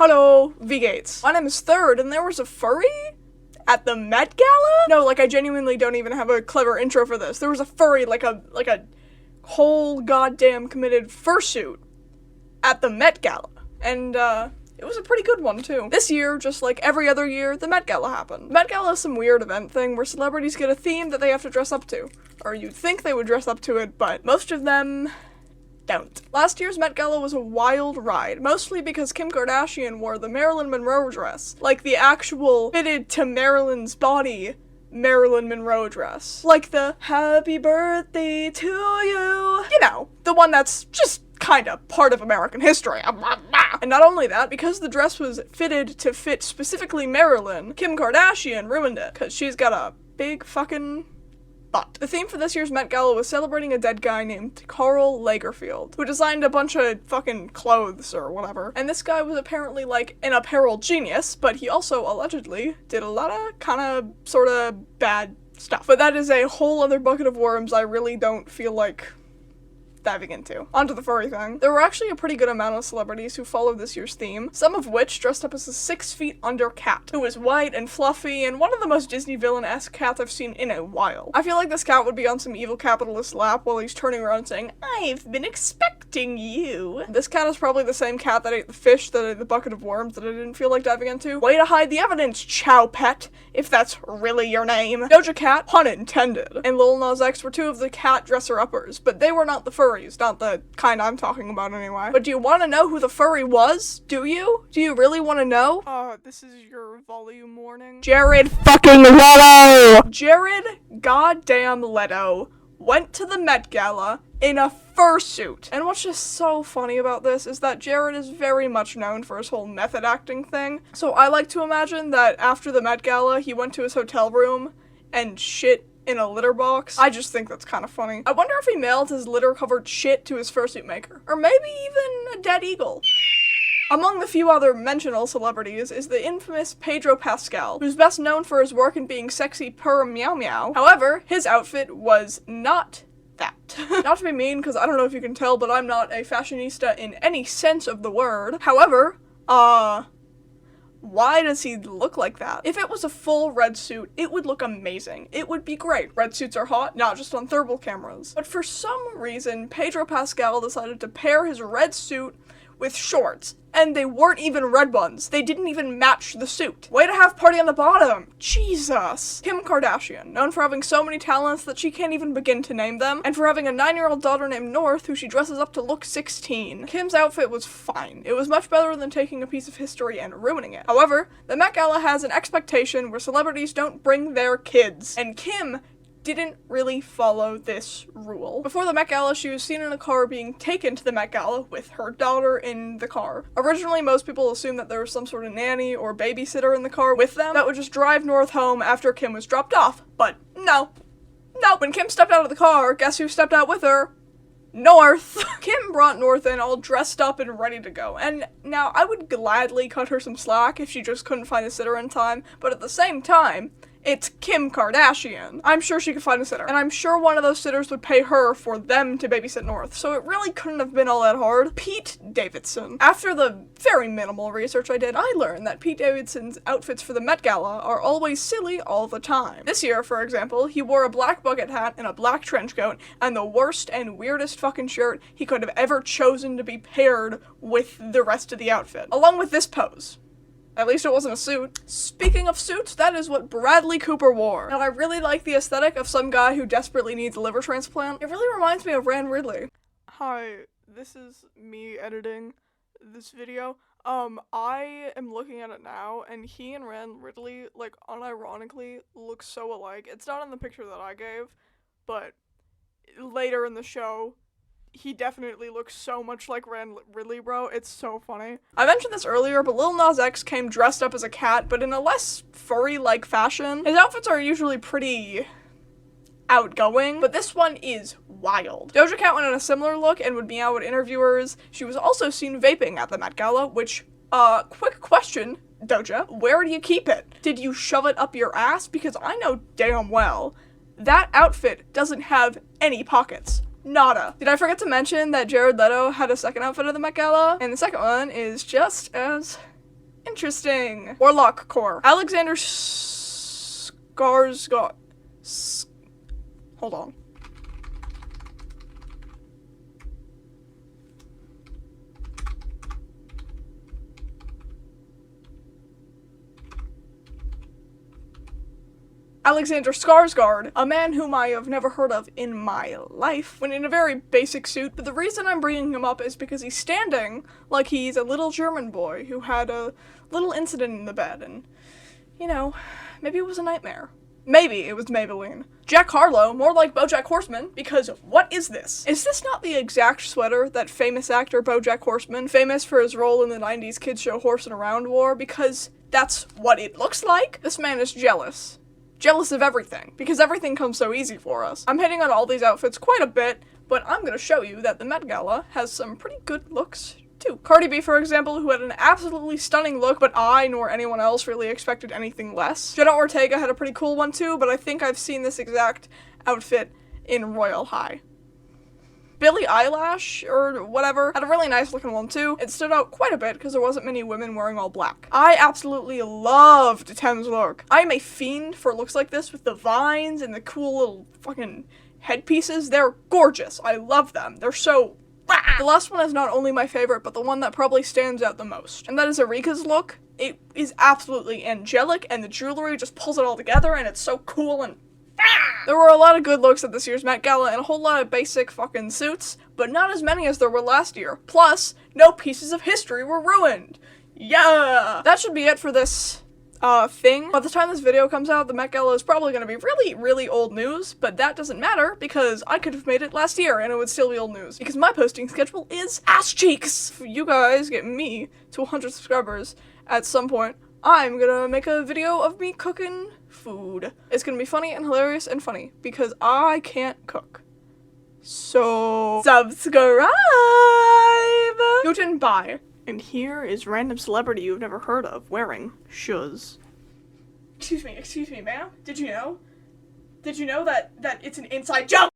Hello, V-Gates. My name is Third, and there was a furry at the Met Gala? No, like, I genuinely don't even have a clever intro for this. There was a furry, like a whole goddamn committed fursuit at the Met Gala. And, it was a pretty good one, too. This year, just like every other year, the Met Gala happened. Met Gala is some weird event thing where celebrities get a theme that they have to dress up to. Or you'd think they would dress up to it, but most of them don't. Last year's Met Gala was a wild ride, mostly because Kim Kardashian wore the Marilyn Monroe dress. Like the actual fitted to Marilyn's body Marilyn Monroe dress. Like the happy birthday to you. You know, the one that's just kinda part of American history. And not only that, because the dress was fitted to fit specifically Marilyn, Kim Kardashian ruined it, cause she's got a big fucking butt. The theme for this year's Met Gala was celebrating a dead guy named Karl Lagerfeld, who designed a bunch of fucking clothes or whatever. And this guy was apparently like an apparel genius, but he also allegedly did a lot of kinda sorta bad stuff. But that is a whole other bucket of worms I really don't feel like diving into. Onto the furry thing. There were actually a pretty good amount of celebrities who followed this year's theme, some of which dressed up as a 6 feet under cat, who was white and fluffy and one of the most Disney villain-esque cats I've seen in a while. I feel like this cat would be on some evil capitalist lap while he's turning around saying, "I've been expecting you." This cat is probably the same cat that ate the fish that ate the bucket of worms that I didn't feel like diving into. Way to hide the evidence, Chow Pet, if that's really your name. Doja Cat, pun intended, and Lil Nas X were two of the cat dresser-uppers, but they were not the furries. Not the kind I'm talking about anyway. But do you want to know who the furry was? Do you? Do you really want to know? This is your volume warning. Jared fucking Leto! Jared goddamn Leto went to the Met Gala in a fursuit. And what's just so funny about this is that Jared is very much known for his whole method acting thing. So I like to imagine that after the Met Gala, he went to his hotel room and shit in a litter box. I just think that's kind of funny. I wonder if he mailed his litter-covered shit to his fursuit maker. Or maybe even a dead eagle. Among the few other mentional celebrities is the infamous Pedro Pascal, who's best known for his work in being sexy purr meow meow. However, his outfit was not that. Not to be mean, because I don't know if you can tell, but I'm not a fashionista in any sense of the word. However, why does he look like that? If it was a full red suit, it would look amazing. It would be great. Red suits are hot, not just on thermal cameras. But for some reason, Pedro Pascal decided to pair his red suit with shorts. And they weren't even red ones. They didn't even match the suit. Way to have party on the bottom. Jesus. Kim Kardashian, known for having so many talents that she can't even begin to name them, and for having a 9-year-old daughter named North who she dresses up to look 16. Kim's outfit was fine. It was much better than taking a piece of history and ruining it. However, the Met Gala has an expectation where celebrities don't bring their kids, and Kim didn't really follow this rule. Before the Met Gala, she was seen in a car being taken to the Met Gala with her daughter in the car. Originally, most people assumed that there was some sort of nanny or babysitter in the car with them that would just drive North home after Kim was dropped off. But no. When Kim stepped out of the car, guess who stepped out with her? North! Kim brought North in all dressed up and ready to go, and now I would gladly cut her some slack if she just couldn't find a sitter in time, but at the same time, it's Kim Kardashian. I'm sure she could find a sitter, and I'm sure one of those sitters would pay her for them to babysit North, so it really couldn't have been all that hard. Pete Davidson. After the very minimal research I did, I learned that Pete Davidson's outfits for the Met Gala are always silly all the time. This year, for example, he wore a black bucket hat and a black trench coat, and the worst and weirdest fucking shirt he could have ever chosen to be paired with the rest of the outfit. Along with this pose. At least it wasn't a suit. Speaking of suits, that is what Bradley Cooper wore. And I really like the aesthetic of some guy who desperately needs a liver transplant. It really reminds me of Rand Ridley. Hi, this is me editing this video. I am looking at it now, and he and Rand Ridley, like, unironically, look so alike. It's not in the picture that I gave, but later in the show, he definitely looks so much like Rand Ridley, bro. It's so funny. I mentioned this earlier, but Lil Nas X came dressed up as a cat, but in a less furry-like fashion. His outfits are usually pretty outgoing, but this one is wild. Doja Cat went in a similar look and would meow at interviewers. She was also seen vaping at the Met Gala, which, quick question, Doja, where do you keep it? Did you shove it up your ass? Because I know damn well that outfit doesn't have any pockets. Nada. Did I forget to mention that Jared Leto had a second outfit at the Met Gala? And the second one is just as Interesting. Warlock core. Alexander Skarsgård. Hold on. Alexander Skarsgård, a man whom I have never heard of in my life, when in a very basic suit, but the reason I'm bringing him up is because he's standing like he's a little German boy who had a little incident in the bed, and, you know, maybe it was a nightmare. Maybe it was Maybelline. Jack Harlow, more like BoJack Horseman, because what is this? Is this not the exact sweater that famous actor BoJack Horseman, famous for his role in the 90s kids show Horsin' Around, wore? Because that's what it looks like. This man is jealous. Jealous of everything, because everything comes so easy for us. I'm hitting on all these outfits quite a bit, but I'm gonna show you that the Met Gala has some pretty good looks, too. Cardi B, for example, who had an absolutely stunning look, but I nor anyone else really expected anything less. Jenna Ortega had a pretty cool one too, but I think I've seen this exact outfit in Royal High. Billie Eilish, or whatever, had a really nice looking one too. It stood out quite a bit because there wasn't many women wearing all black. I absolutely loved Tem's look. I am a fiend for looks like this with the vines and the cool little fucking headpieces. They're gorgeous. I love them. They're so... The last one is not only my favorite, but the one that probably stands out the most. And that is Erika's look. It is absolutely angelic, and the jewelry just pulls it all together, and it's so cool and... There were a lot of good looks at this year's Met Gala and a whole lot of basic fucking suits, but not as many as there were last year. Plus, no pieces of history were ruined. Yeah! That should be it for this, thing. By the time this video comes out, the Met Gala is probably gonna be really, really old news, but that doesn't matter because I could have made it last year and it would still be old news because my posting schedule is ass cheeks. If you guys get me to 100 subscribers at some point, I'm gonna make a video of me cooking food. It's gonna be funny and hilarious and funny because I can't cook. So subscribe! Guten bye. And here is random celebrity you've never heard of wearing shoes. Excuse me, ma'am? Did you know? Did you know that it's an inside joke?